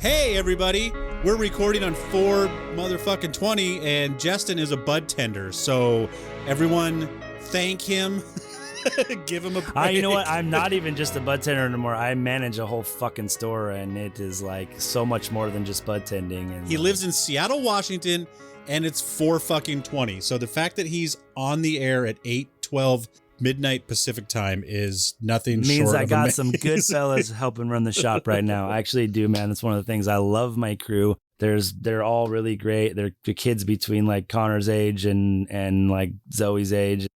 Hey, everybody. We're recording on 4/20, and Justin is a bud tender. So everyone thank him. Give him a break. You know what? I'm not even just a bud tender anymore. I manage a whole fucking store, and it is like so much more than just bud tending. And he lives in Seattle, Washington, and it's 4/20. So the fact that he's on the air at 8:12 midnight Pacific time is nothing means short I of got amazing. some good fellas helping run the shop right now. I actually do, man. That's one of the things. I love my crew. They're all really great. They're the kids between like Connor's age and like Zoe's age.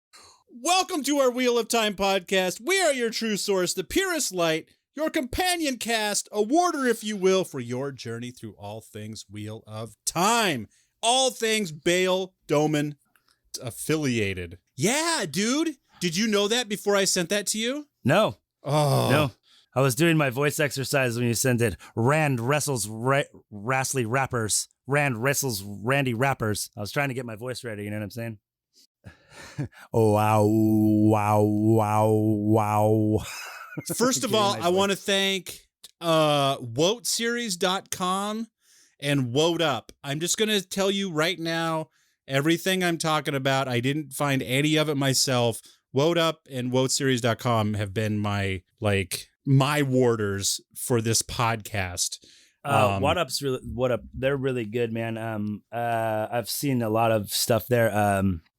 Welcome to our Wheel of Time podcast. We are your true source, the purest light, your companion cast, a warder, if you will, for your journey through all things Wheel of Time. All things Bayle Domon affiliated. Yeah, dude. Did you know that before I sent that to you? No. Oh. No. I was doing my voice exercise when you sent it. Rand wrestles Wrastly rappers. Rand wrestles Randy rappers. I was trying to get my voice ready, you know what I'm saying? Oh, wow. First of all, I want to thank WoteSeries.com and Wote Up. I'm just going to tell you right now, everything I'm talking about, I didn't find any of it myself. Wote Up and WoteSeries.com have been my warders for this podcast. What Up's really they're really good, man. I've seen a lot of stuff there.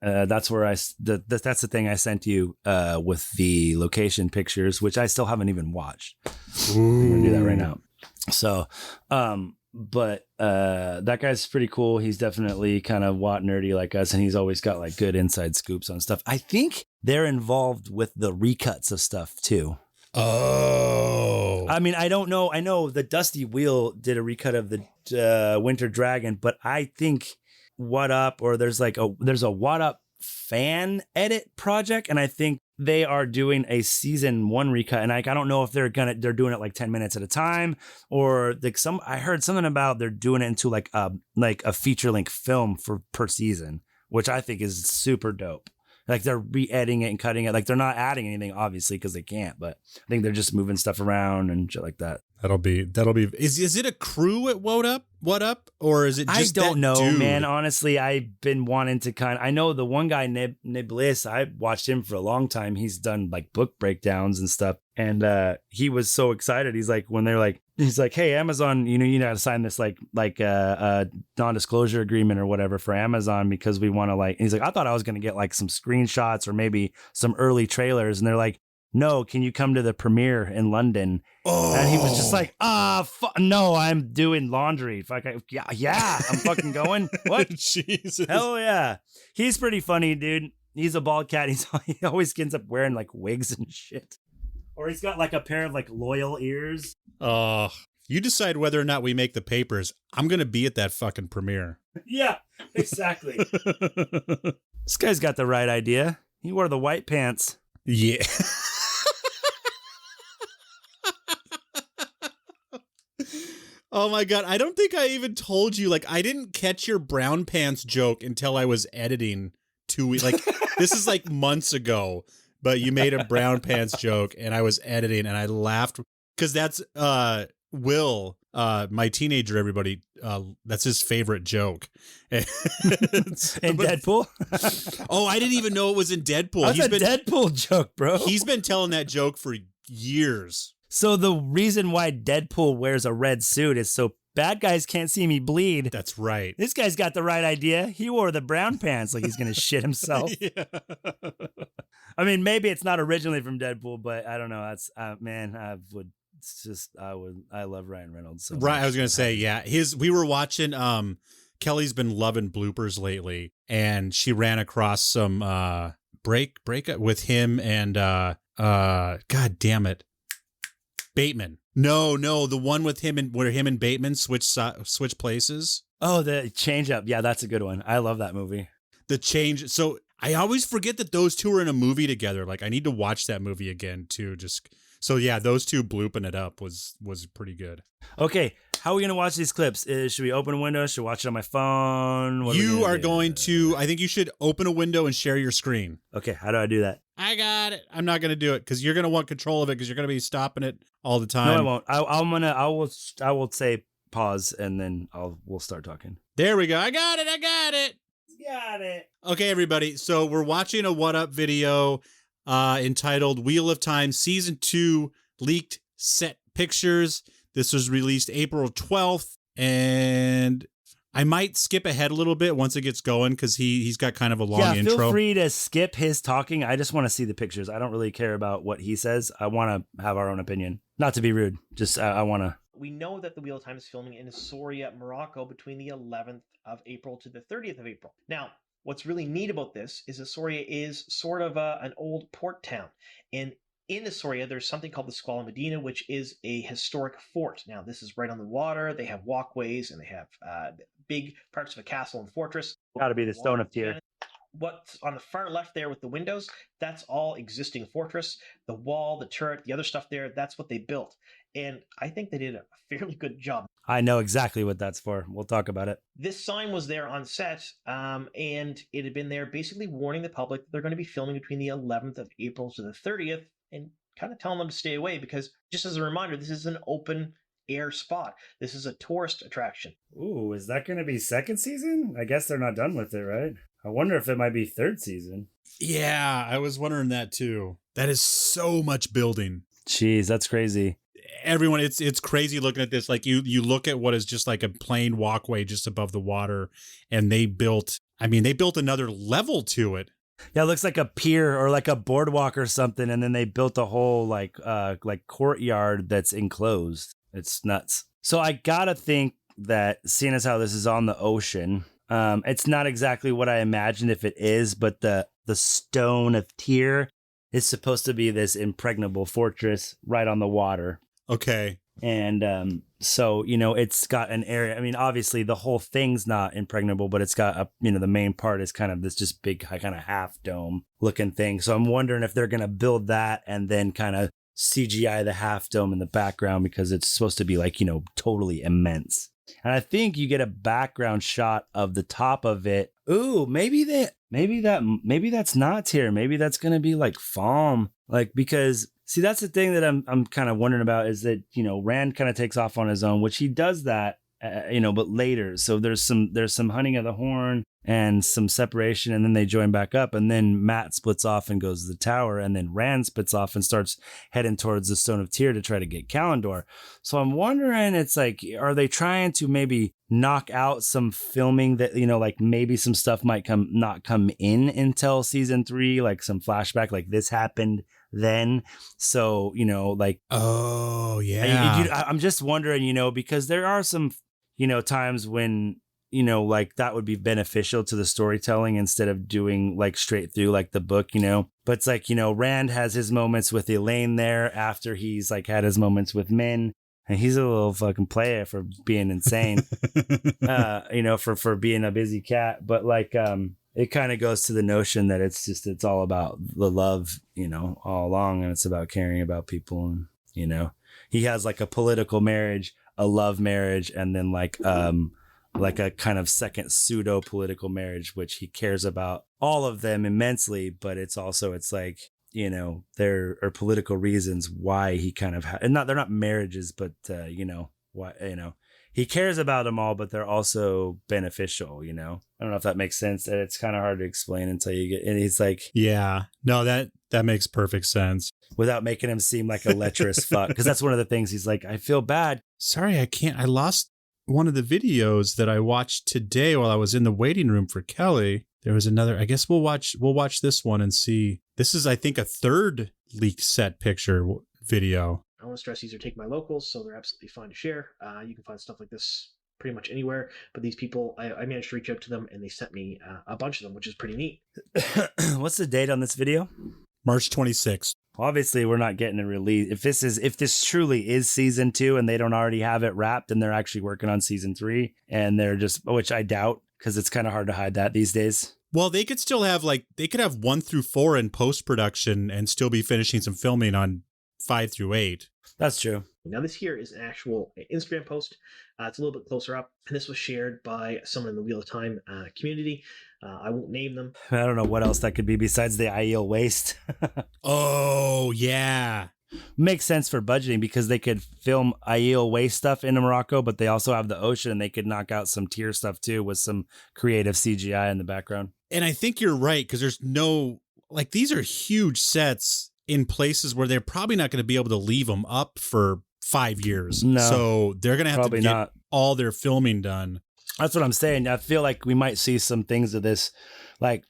That's where that's the thing I sent you with the location pictures, which I still haven't even watched. I'm gonna do that right now. So but that guy's pretty cool. He's definitely kind of Watt nerdy like us, and he's always got like good inside scoops on stuff. I think they're involved with the recuts of stuff too. Oh, I mean, I don't know. I know the Dusty Wheel did a recut of the Winter Dragon, but I think What Up, or there's a What Up fan edit project, and I think they are doing a season 1 recut, and I don't know if they're doing it like 10 minutes at a time, or like I heard something about they're doing it into like a feature length film per season, which I think is super dope. Like they're re-editing it and cutting it. Like they're not adding anything, obviously, because they can't. But I think they're just moving stuff around and shit like that. That'll be. Is it a crew at What Up, or is it just? I don't know, dude? Man. Honestly, I've been wanting to I know the one guy, Niblis. I watched him for a long time. He's done like book breakdowns and stuff, and he was so excited. He's like, when they're like, he's like, hey, Amazon, you got to sign this like non-disclosure agreement or whatever for Amazon because we want to like. And he's like, I thought I was gonna get like some screenshots or maybe some early trailers, and they're like, no, can you come to the premiere in London? Oh. And he was just like, no, I'm doing laundry. Yeah, I'm fucking going. What? Jesus. Hell yeah. He's pretty funny, dude. He's a bald cat. He always ends up wearing like wigs and shit. Or he's got like a pair of like loyal ears. You decide whether or not we make the papers. I'm going to be at that fucking premiere. Yeah, exactly. This guy's got the right idea. He wore the white pants. Yeah. Oh my God. I don't think I even told you, like, I didn't catch your brown pants joke until I was editing 2 weeks. Like, this is like months ago, but you made a brown pants joke and I was editing and I laughed because that's, Will, my teenager, everybody, that's his favorite joke. In Deadpool? Oh, I didn't even know it was in Deadpool. That's a Deadpool joke, bro. He's been telling that joke for years. So the reason why Deadpool wears a red suit is so bad guys can't see me bleed. That's right. This guy's got the right idea. He wore the brown pants like he's going to shit himself. Yeah. I mean, maybe it's not originally from Deadpool, but I don't know. That's, man, I love Ryan Reynolds. So right. much. I was going to say, yeah, we were watching, Kelly's been loving bloopers lately and she ran across some, breakup with him and, God damn it. Bateman. No, the one with him and where him and Bateman switch places. Oh, the Change Up. Yeah, that's a good one. I love that movie. The Change. So I always forget that those two are in a movie together. Like I need to watch that movie again too. So yeah, those two blooping it up was pretty good. Okay, how are we gonna watch these clips? Should we open a window? Should we watch it on my phone? You are going to. I think you should open a window and share your screen. Okay, how do I do that? I got it. I'm not going to do it because you're going to want control of it because you're going to be stopping it all the time. No, I won't. I will say pause and then we'll start talking. There we go. I got it. Got it. Okay, everybody. So we're watching a What Up video entitled Wheel of Time Season 2 Leaked Set Pictures. This was released April 12th, and I might skip ahead a little bit once it gets going because he's got kind of a long intro. Feel free to skip his talking. I just want to see the pictures. I don't really care about what he says. I want to have our own opinion. Not to be rude. Just I want to. We know that the Wheel of Time is filming in Soria, Morocco between the 11th of April to the 30th of April. Now, what's really neat about this is that Soria is sort of an old port town. And in Soria, there's something called the Squala Medina, which is a historic fort. Now, this is right on the water. They have walkways and they have big parts of a castle and fortress. Got to be the Stone of Tyr. What's on the far left there with the windows, that's all existing fortress. The wall, the turret, the other stuff there, that's what they built. And I think they did a fairly good job. I know exactly what that's for. We'll talk about it. This sign was there on set, and it had been there basically warning the public that they're going to be filming between the 11th of April to the 30th and kind of telling them to stay away because, just as a reminder, this is an open air spot. This is a tourist attraction. Ooh, is that going to be second season? I guess they're not done with it, right? I wonder if it might be third season. Yeah, I was wondering that too. That is so much building. Jeez, that's crazy. Everyone, it's crazy looking at this. Like you look at what is just like a plain walkway just above the water, and they built another level to it. Yeah, it looks like a pier or like a boardwalk or something, and then they built a whole like courtyard that's enclosed. It's nuts. So I gotta think that seeing as how this is on the ocean, it's not exactly what I imagined if it is, but the Stone of Tyr is supposed to be this impregnable fortress right on the water. Okay. And so, it's got an area. I mean, obviously the whole thing's not impregnable, but it's got the main part is kind of this just big kind of half dome looking thing. So I'm wondering if they're going to build that and then kind of CGI the half dome in the background because it's supposed to be like, totally immense. And I think you get a background shot of the top of it. Ooh, maybe that's not Tyr. Maybe that's going to be like foam. Like, because see, that's the thing that I'm kind of wondering about is that, Rand kind of takes off on his own, which he does that, but later. So there's some hunting of the horn and some separation, and then they join back up, and then Matt splits off and goes to the tower, and then Rand splits off and starts heading towards the Stone of Tyr to try to get Kalendor. So I'm wondering, it's like, are they trying to maybe knock out some filming that, like maybe some stuff might not come in until season 3, like some flashback, like this happened then. So, like, oh yeah, I'm just wondering, because there are some, times when, like that would be beneficial to the storytelling instead of doing like straight through like the book, but it's like, Rand has his moments with Elaine there after he's like had his moments with Min, and he's a little fucking player for being insane, for being a busy cat. But like, it kind of goes to the notion that it's all about the love, all along. And it's about caring about people. And, he has like a political marriage, a love marriage, and then like a kind of second pseudo political marriage, which he cares about all of them immensely. But it's like, there are political reasons why he kind of, they're not marriages, but, why, he cares about them all, but they're also beneficial, I don't know if that makes sense. It's kind of hard to explain until you get, and he's like, yeah, no, that makes perfect sense without making him seem like a lecherous fuck. Because that's one of the things he's like, I feel bad. Sorry, I lost one of the videos that I watched today while I was in the waiting room for Kelly. There was another, I guess we'll watch this one and see. This is, I think, a third leaked set picture video. I want to stress these are Take My Locals, so they're absolutely fine to share. You can find stuff like this pretty much anywhere. But these people, I managed to reach out to them, and they sent me a bunch of them, which is pretty neat. What's the date on this video? March 26th. Obviously, we're not getting a release. If this truly is season 2 and they don't already have it wrapped and they're actually working on season 3, and they're just, which I doubt, because it's kind of hard to hide that these days. Well, they could still have they could have 1 through 4 in post-production and still be finishing some filming on 5 through 8. That's true. Now, this here is an actual Instagram post. It's a little bit closer up, and this was shared by someone in the Wheel of Time community. I won't name them. I don't know what else that could be besides the Aiel waste. Oh, yeah. Makes sense for budgeting because they could film Aiel Way stuff into Morocco, but they also have the ocean and they could knock out some tier stuff too with some creative CGI in the background. And I think you're right, because there's no, like, these are huge sets in places where they're probably not going to be able to leave them up for 5 years. No, so they're going to have to get not. all their filming done. That's what I'm saying. I feel like we might see some things of this, like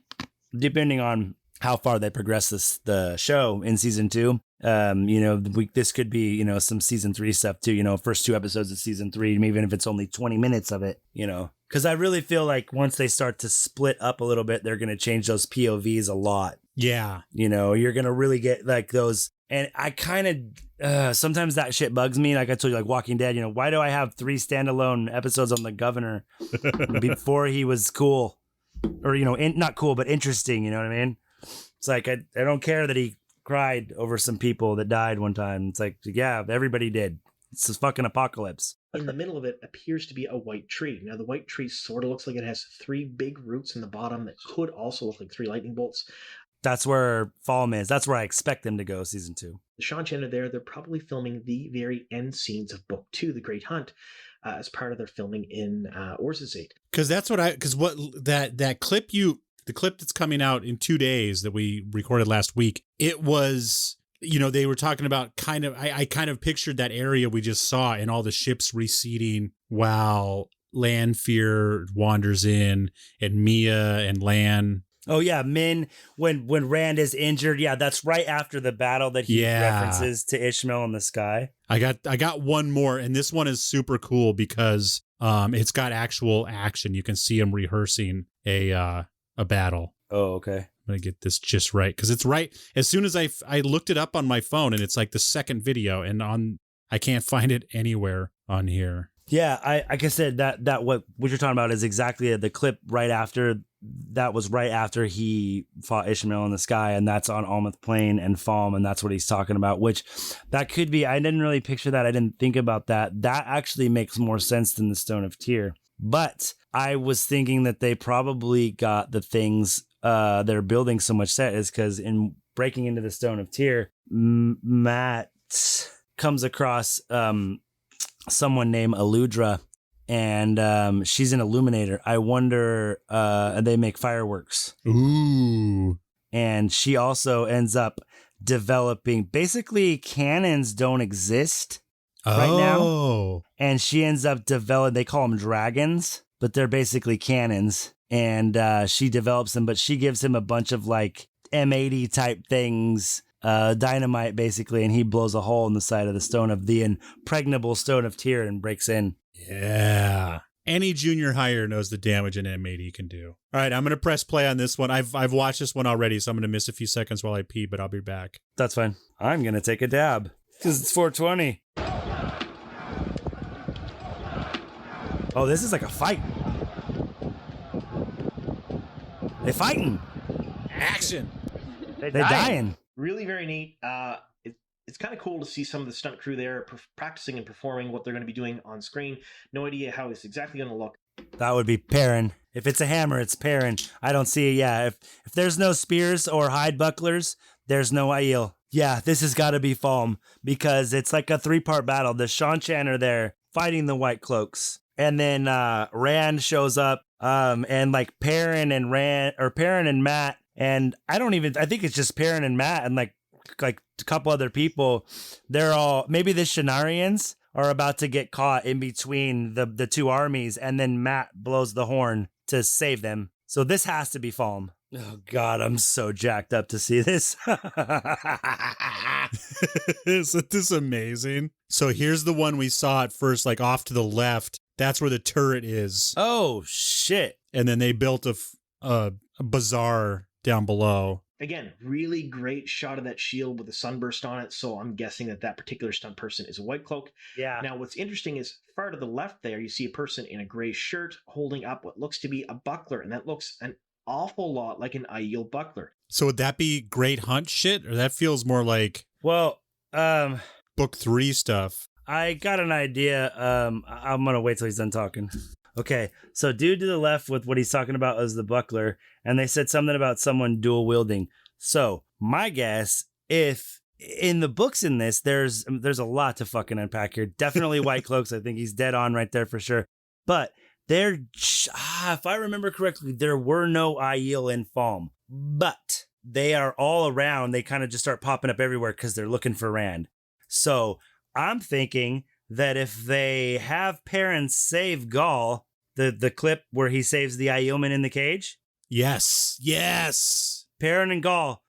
depending on how far they progress the show in season 2. This could be, some season 3 stuff too, first 2 episodes of season 3, even if it's only 20 minutes of it, because I really feel like once they start to split up a little bit, they're going to change those POVs a lot. Yeah. You're going to really get like those. And I kind of, sometimes that shit bugs me. Like I told you, like Walking Dead, why do I have 3 standalone episodes on the governor before he was cool or, not cool, but interesting. You know what I mean? It's like, I don't care that he cried over some people that died one time. It's like, yeah, everybody did. It's this fucking apocalypse. In the middle of it appears to be a white tree. Now, the white tree sort of looks like it has 3 big roots in the bottom that could also look like 3 lightning bolts. That's where Falm is. That's where I expect them to go, season 2. The Sean Chandler there, they're probably filming the very end scenes of Book 2, The Great Hunt, as part of their filming in Orzazate. Because that's what that clip the clip that's coming out in 2 days that we recorded last week, it was, they were talking about I kind of pictured that area we just saw and all the ships receding while Lanfear wanders in and Mia and Lan. Oh yeah, Min, when Rand is injured, yeah, that's right after the battle that he references to Ishmael in the sky. I got one more, and this one is super cool because it's got actual action. You can see him rehearsing a battle. Oh, okay. I'm gonna get this just right because it's right. As soon as I looked it up on my phone, and it's like the second video, and I can't find it anywhere on here. Yeah, like I said, that what you're talking about is exactly the clip right after. That was right after he fought Ishmael in the sky, and that's on Almouth Plain and Falm, and that's what he's talking about, which that could be. I didn't really picture that. I didn't think about that. That actually makes more sense than the Stone of Tyr. But I was thinking that they probably got the things they're building so much set is because in breaking into the Stone of Tyr, Matt comes across someone named Aludra, and she's an illuminator. I wonder, they make fireworks. Ooh. And she also ends up developing, basically cannons don't exist right now. And she ends up developing, they call them dragons, but they're basically cannons. And she develops them, but she gives him a bunch of like M80 type things, dynamite basically, and he blows a hole in the side of the impregnable Stone of Tyr and breaks in. Yeah. Any junior hire knows the damage an M80 can do. All right, I'm going to press play on this one. I've watched this one already, so I'm going to miss a few seconds while I pee, but I'll be back. That's fine. I'm going to take a dab because it's 420. Oh, this is like a fight. They fighting. Action. They're dying. Really very neat. It's kind of cool to see some of the stunt crew there practicing and performing what they're going to be doing on screen. No idea how it's exactly going to look. That would be Perrin. If it's a hammer, it's Perrin. I don't see it. Yeah, if there's no spears or hide bucklers, there's no Aiel. Yeah, this has got to be Falm because it's like a 3-part battle. There's Sean Chandler there fighting the White Cloaks. And then Rand shows up and like Perrin and Matt. And I think it's just Perrin and Matt and like a couple other people. They're all, maybe the Shanarians are about to get caught in between the 2 armies, and then Matt blows the horn to save them. So this has to be Falm. Oh God, I'm so jacked up to see this. Isn't this amazing? So here's the one we saw at first, like off to the left. That's where the turret is. Oh shit. And then they built a bazaar down below. Again, really great shot of that shield with a sunburst on it, so I'm guessing that particular stunt person is a White Cloak. Yeah. Now, what's interesting is far to the left there, you see a person in a gray shirt holding up what looks to be a buckler, and that looks an awful lot like an Aiel buckler. So would that be Great Hunt shit, or that feels more like Book 3 stuff? I got an idea. I'm going to wait till he's done talking. Okay, so dude to the left with what he's talking about is the buckler, and they said something about someone dual wielding. So my guess, if in the books in this, there's a lot to fucking unpack here. Definitely White Cloaks. I think he's dead on right there for sure. But if I remember correctly, there were no Aiel in Falm, but they are all around. They kind of just start popping up everywhere because they're looking for Rand. So I'm thinking that if they have Perrin save Gaul, the clip where he saves the Aielman in the cage. Yes. Perrin and Gaul,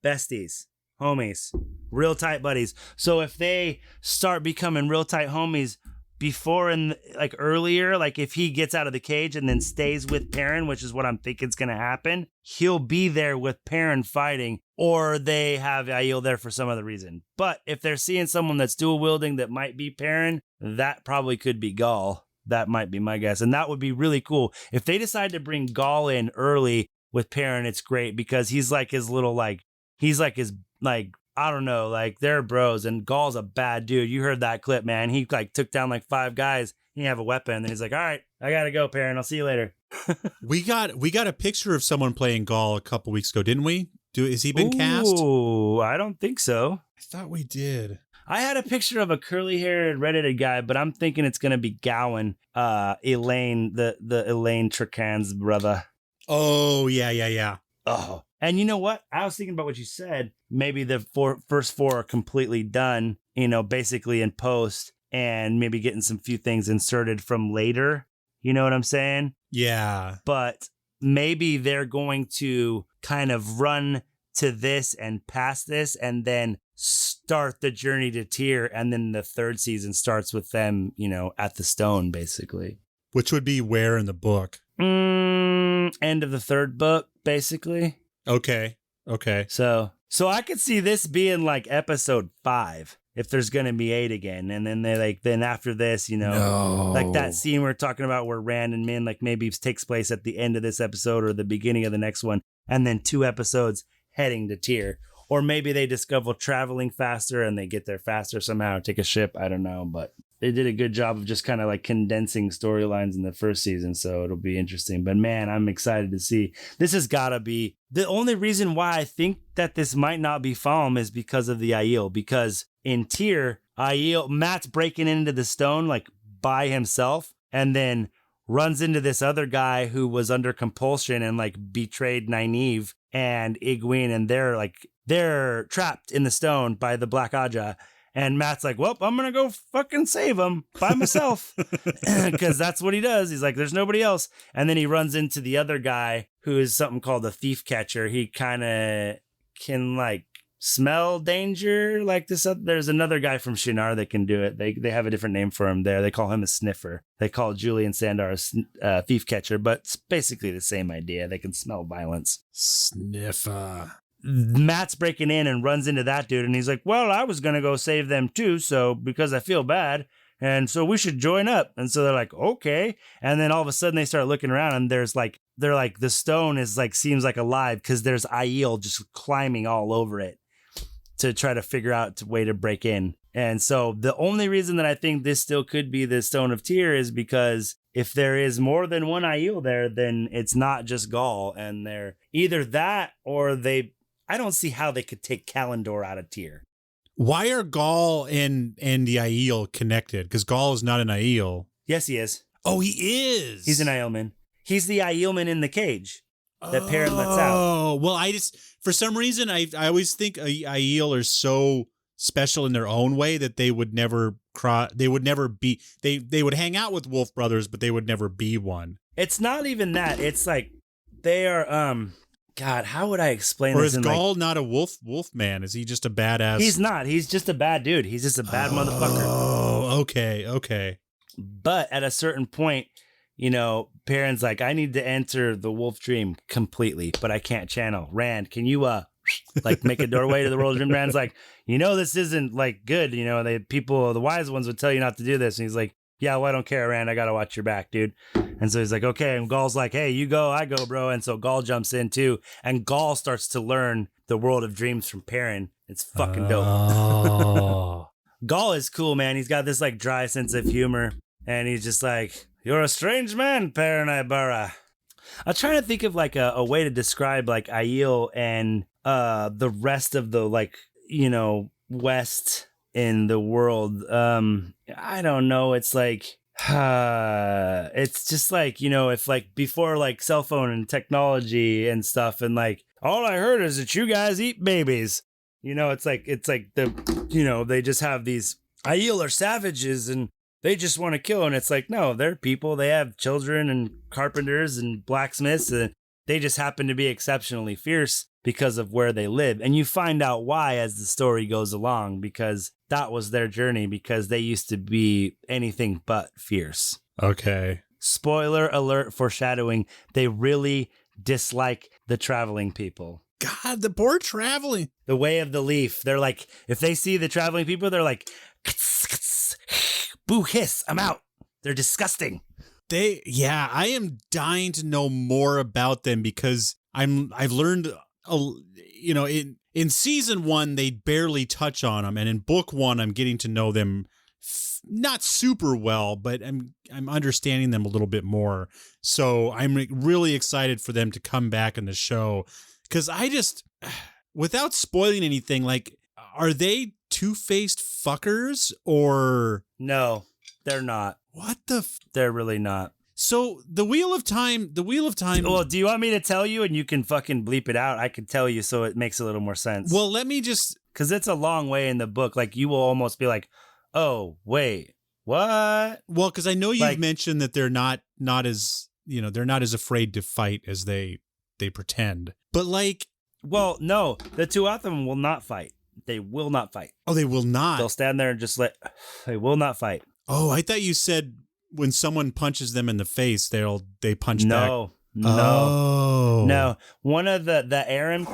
besties, homies, real tight buddies. So if they start becoming real tight homies before and like earlier, like if he gets out of the cage and then stays with Perrin, which is what I'm thinking is going to happen, he'll be there with Perrin fighting, or they have Aiel there for some other reason. But if they're seeing someone that's dual wielding that might be Perrin, that probably could be Gaul. That might be my guess. And that would be really cool. If they decide to bring Gaul in early with Perrin, it's great because he's like his little, I don't know, like they're bros, and Gaul's a bad dude. You heard that clip, man. He like took down like 5 guys. He didn't have a weapon. And he's like, all right, I got to go, Perrin. I'll see you later. We got a picture of someone playing Gaul a couple weeks ago, didn't we? Has he been cast? Oh, I don't think so. I thought we did. I had a picture of a curly-haired, redheaded guy, but I'm thinking it's going to be Gowan, Elaine, the Elaine Trecan's brother. Oh, yeah. Oh, and you know what? I was thinking about what you said. Maybe the first 4 are completely done, basically in post, and maybe getting some few things inserted from later. You know what I'm saying? Yeah. But maybe they're going to kind of run to this and past this and then start the journey to Tyr, and then the 3rd season starts with them, at the stone, basically. Which would be where in the book? End of the 3rd book, basically. Okay. So I could see this being like episode 5 if there's gonna be 8 again, and then then after this, No. like that scene we're talking about where Rand and Min like maybe takes place at the end of this episode or the beginning of the next one, and then 2 episodes heading to Tyr. Or maybe they discover traveling faster and they get there faster somehow, take a ship. I don't know, but they did a good job of just kind of like condensing storylines in the 1st season. So it'll be interesting. But man, I'm excited to see. This has got to be the only reason why I think that this might not be Falm is because of the Aiel. Because in Tyr, Matt's breaking into the stone like by himself and then runs into this other guy who was under compulsion and like betrayed Nynaeve and Egwene, and they're trapped in the stone by the Black Aja. And Matt's like, well, I'm going to go fucking save them by myself. Because that's what he does. He's like, there's nobody else. And then he runs into the other guy who is something called a thief catcher. He kind of can like smell danger like this. There's another guy from Shinar that can do it. They have a different name for him there. They call him a sniffer. They call Julian Sandar a thief catcher, but it's basically the same idea. They can smell violence. Sniffer. Matt's breaking in and runs into that dude, and he's like, well, I was going to go save them too, so because I feel bad, and so we should join up. And so they're like, okay. And then all of a sudden they start looking around, and they're like, the stone is like, seems like alive because there's Aiel just climbing all over it to try to figure out a way to break in. And so the only reason that I think this still could be the Stone of Tyr is because if there is more than one Aiel there, then it's not just Gaul, and they're either that or I don't see how they could take Kalendor out of Tyr. Why are Gaul and the Aiel connected? Because Gaul is not an Aiel. Yes, he is. Oh, he is. He's an Aielman. He's the Aielman in the cage that Perrin lets out. Oh, well, for some reason, I always think Aiel are so special in their own way that they would never be, they would hang out with Wolf Brothers, but they would never be one. It's not even that. It's like they are, God, how would I explain this? Or is Gaul not a wolf man? Is he just a badass? He's not. He's just a bad dude. He's just a bad motherfucker. Oh, okay. But at a certain point, Perrin's like, I need to enter the wolf dream completely, but I can't channel. Rand, can you like make a doorway to the world dream? Rand's like, this isn't like good. The wise ones would tell you not to do this. And he's like, yeah, well, I don't care, Rand. I got to watch your back, dude. And so he's like, okay. And Gaul's like, hey, you go, I go, bro. And so Gaul jumps in too. And Gaul starts to learn the world of dreams from Perrin. It's fucking dope. Oh. Gaul is cool, man. He's got this like dry sense of humor. And he's just like, you're a strange man, Perrin Ibarra. I'm trying to think of like a way to describe like Aiel and the rest of the like west in the world. I don't know. It's like, it's just like, if like before like cell phone and technology and stuff, and like all I heard is that you guys eat babies. It's like they just have these Aiel are savages and they just want to kill. And it's like, no, they're people. They have children and carpenters and blacksmiths, and they just happen to be exceptionally fierce because of where they live. And you find out why as the story goes along, because that was their journey, because they used to be anything but fierce. Okay. Spoiler alert, foreshadowing. They really dislike the traveling people. God, the poor traveling. The way of the leaf. They're like, if they see the traveling people, they're like, boo hiss, I'm out. They're disgusting. I am dying to know more about them, because I've learned, in season 1, they barely touch on them. And in book 1, I'm getting to know them not super well, but I'm understanding them a little bit more. So I'm really excited for them to come back in the show, because I just, without spoiling anything, like, are they two-faced fuckers or? No, they're not. What the? They're really not. So the Wheel of Time. Well, do you want me to tell you and you can fucking bleep it out? I can tell you so it makes a little more sense. Well, let me just. Because it's a long way in the book. Like, you will almost be like, oh, wait, what? Well, because I know you've mentioned that they're not as, they're not as afraid to fight as they pretend. But like. Well, no, the two of them will not fight. They will not fight. Oh, they will not. They'll stand there and just they will not fight. Oh, I thought you said when someone punches them in the face, they punch back. No. Oh. No. One of the Aaron.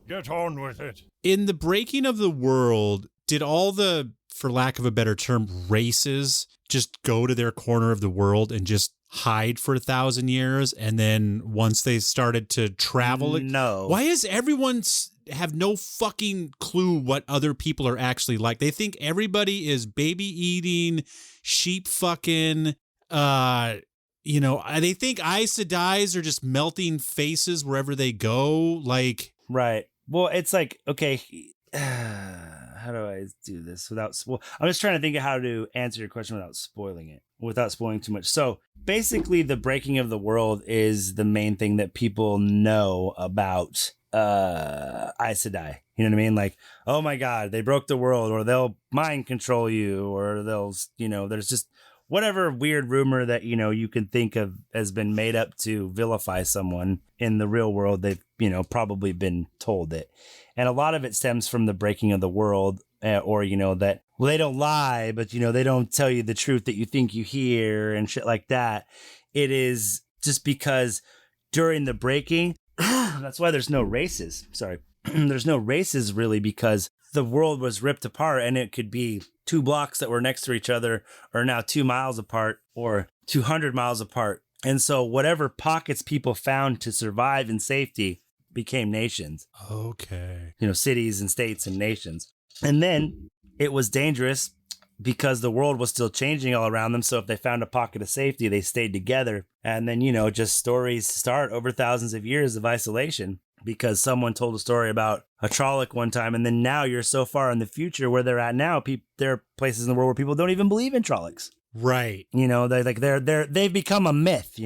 Get on with it. In the breaking of the world, did all the, for lack of a better term, races just go to their corner of the world and just hide for 1,000 years? And then once they started to travel, no. Why is everyone have no fucking clue what other people are actually like? They think everybody is baby eating, sheep fucking, they think Aes Sedai's are just melting faces wherever they go. Like, right. Well, it's like, okay, how do I do this without, I'm just trying to think of how to answer your question without spoiling it, without spoiling too much. So basically the breaking of the world is the main thing that people know about Aes Sedai. You know what I mean? Like, oh my God, they broke the world, or they'll mind control you, or they'll, there's just whatever weird rumor that, you can think of has been made up to vilify someone in the real world. They've, probably been told it. And a lot of it stems from the breaking of the world, or, that, well, they don't lie, but, they don't tell you the truth that you think you hear and shit like that. It is just because during the breaking, that's why there's no races. Sorry. There's no races really, because the world was ripped apart, and it could be 2 blocks that were next to each other are now 2 miles apart or 200 miles apart. And so whatever pockets people found to survive in safety became nations. Okay. Cities and states and nations. And then it was dangerous because the world was still changing all around them. So if they found a pocket of safety, they stayed together. And then, just stories start over thousands of years of isolation because someone told a story about a Trolloc one time. And then now you're so far in the future where they're at now. There are places in the world where people don't even believe in Trollocs. Right. They've become a myth,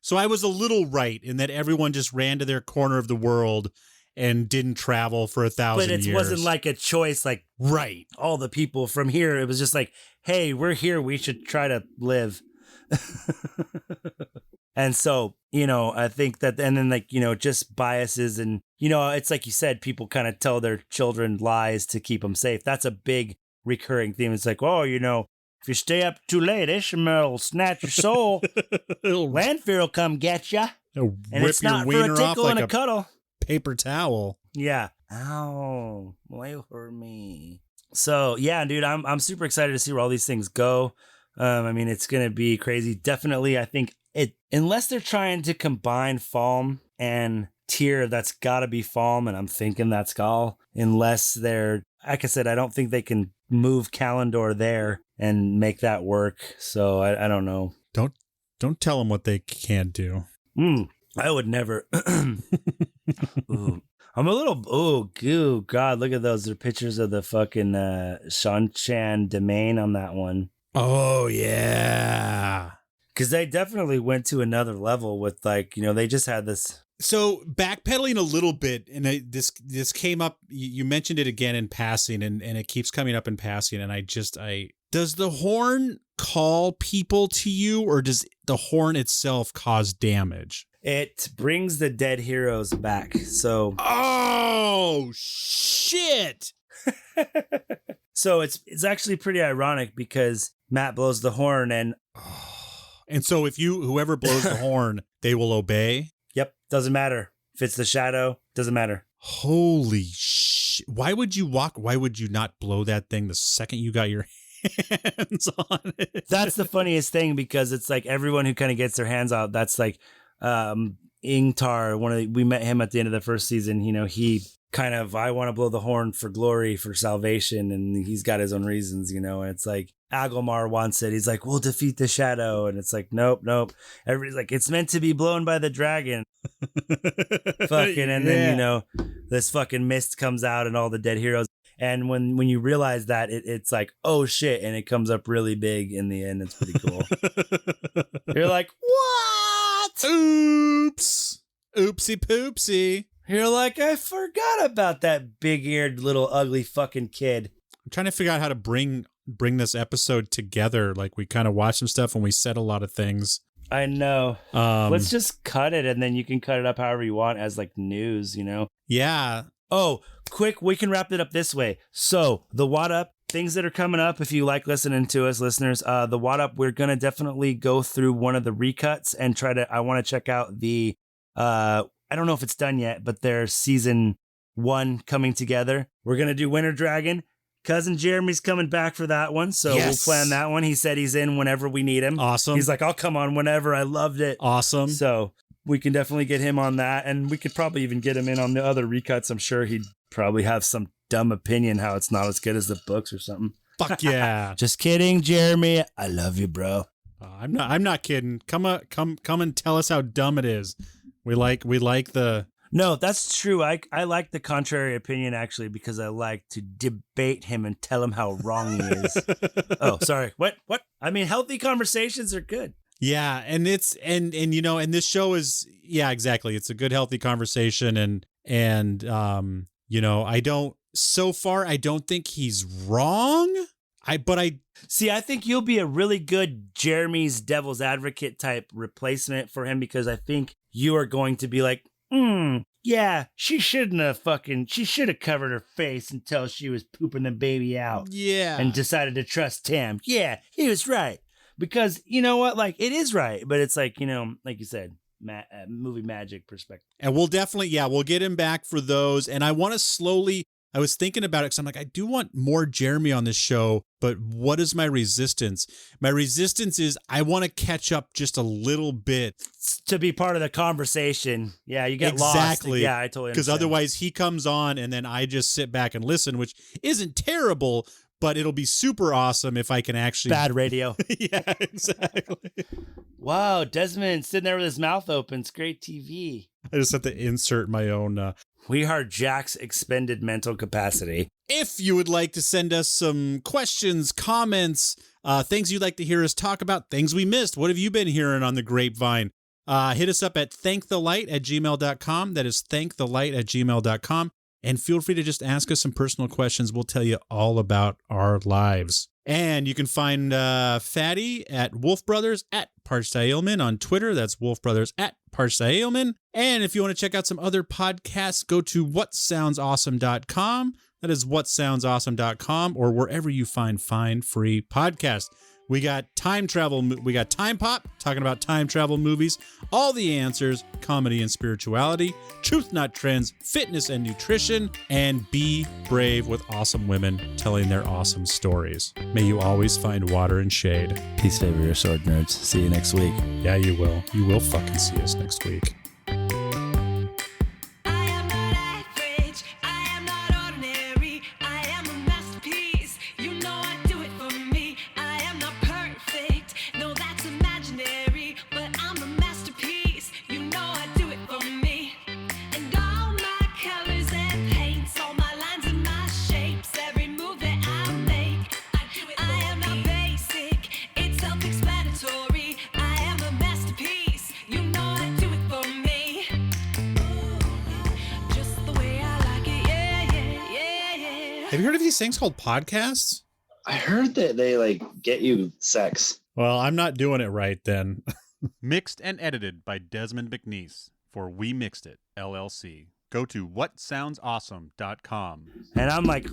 So I was a little right in that everyone just ran to their corner of the world and didn't travel for 1,000 years. But it wasn't like a choice, like, right. All the people from here. It was just like, hey, we're here. We should try to live. And so, I think that, and then just biases and, it's like you said, people kind of tell their children lies to keep them safe. That's a big recurring theme. It's like, oh, if you stay up too late, Ishmael will snatch your soul. Landfear will come get you. And it's not for a tickle and a cuddle. Paper towel. Yeah. Ow. Why hurt me? So, yeah, dude, I'm super excited to see where all these things go. It's going to be crazy. Definitely, I think unless they're trying to combine Falm and Tyr, that's got to be Falm, and I'm thinking that's Gaul. Unless they're, like I said, I don't think they can move Kalendor there and make that work. So I don't know. Don't tell them what they can't do. I would never. Ooh. I'm a little. Oh, God, look at those. They're pictures of the fucking Shanchan domain on that one. Oh, yeah. Because they definitely went to another level with, like, they just had this. So backpedaling a little bit, and this came up, you mentioned it again in passing, and it keeps coming up in passing, and does the horn call people to you, or does the horn itself cause damage? It brings the dead heroes back, so... Oh, shit! So it's actually pretty ironic, because Matt blows the horn, and... And so if whoever blows the horn, they will obey? Yep, doesn't matter. If it's the shadow, doesn't matter. Holy shit. Why would you not blow that thing the second you got your hands on it? That's the funniest thing, because it's like everyone who kind of gets their hands out, that's like Ingtar, we met him at the end of the first season, he kind of, I want to blow the horn for glory, for salvation, and he's got his own reasons, and it's like Agilmar wants it. He's like, we'll defeat the shadow, and it's like, nope. Everybody's like, it's meant to be blown by the dragon. Fucking, and then this fucking mist comes out and all the dead heroes. And when you realize that, it's like, oh shit, and it comes up really big in the end. It's pretty cool. You're like, what? Oops. Oopsie poopsie. You're like, I forgot about that big-eared little ugly fucking kid. I'm trying to figure out how to bring this episode together. Like, we kind of watched some stuff and we said a lot of things. I know. Let's just cut it, and then you can cut it up however you want as like news, Yeah. Oh, quick, we can wrap it up this way. So, the What Up, things that are coming up, if you like listening to us, listeners, the What Up, we're going to definitely go through one of the recuts and I want to check out the, I don't know if it's done yet, but there's season 1 coming together. We're going to do Winter Dragon. Cousin Jeremy's coming back for that one, so We'll plan that one. He said he's in whenever we need him. Awesome. He's like, I'll come on whenever. I loved it. Awesome. So we can definitely get him on that, and we could probably even get him in on the other recuts. I'm sure he'd probably have some dumb opinion how it's not as good as the books or something. Fuck yeah. Just kidding, Jeremy. I love you, bro. I'm not kidding. Come and tell us how dumb it is. We like the... No, that's true. I like the contrary opinion, actually, because I like to debate him and tell him how wrong he is. Oh, sorry. What? I mean, healthy conversations are good. Yeah, and it's and this show is, yeah, exactly. It's a good, healthy conversation, and I don't think he's wrong. I think you'll be a really good Jeremy's devil's advocate type replacement for him, because I think you are going to be like, yeah, she should have covered her face until she was pooping the baby out. Yeah. And decided to trust Tam. Yeah, he was right. Because you know what? Like, it is right. But it's like, like you said, movie magic perspective. And we'll definitely, we'll get him back for those. And I want to slowly, I was thinking about it because I'm like, I do want more Jeremy on this show, but what is my resistance? My resistance is I want to catch up just a little bit. To be part of the conversation. Yeah, you get exactly. lost. Yeah, I totally understand. Because otherwise he comes on and then I just sit back and listen, which isn't terrible, but it'll be super awesome if I can actually... Bad radio. Yeah, exactly. Wow, Desmond sitting there with his mouth open. It's great TV. I just have to insert my own... We are Jack's expended mental capacity. If you would like to send us some questions, comments, things you'd like to hear us talk about, things we missed, what have you been hearing on the grapevine? Hit us up at thankthelight@gmail.com. That is thankthelight@gmail.com. And feel free to just ask us some personal questions. We'll tell you all about our lives. And you can find Fatty at Wolf Brothers at Parshtailman on Twitter. That's Wolf Brothers at Parshtailman. And if you want to check out some other podcasts, go to whatsoundsawesome.com. That is whatsoundsawesome.com, or wherever you find fine free podcasts. We got time travel. We got Time Pop talking about time travel movies, all the answers, comedy and spirituality, truth not trends, fitness and nutrition, and be brave with awesome women telling their awesome stories. May you always find water and shade. Peace, favor your sword, nerds. See you next week. Yeah, you will. You will fucking see us next week. I am not average. I am not ordinary. I am a masterpiece. You know Have you heard of these things called podcasts? I heard that they like get you sex. Well, I'm not doing it right then. Mixed and edited by Desmond McNeese for We Mixed It, LLC. Go to whatsoundsawesome.com. And I'm like,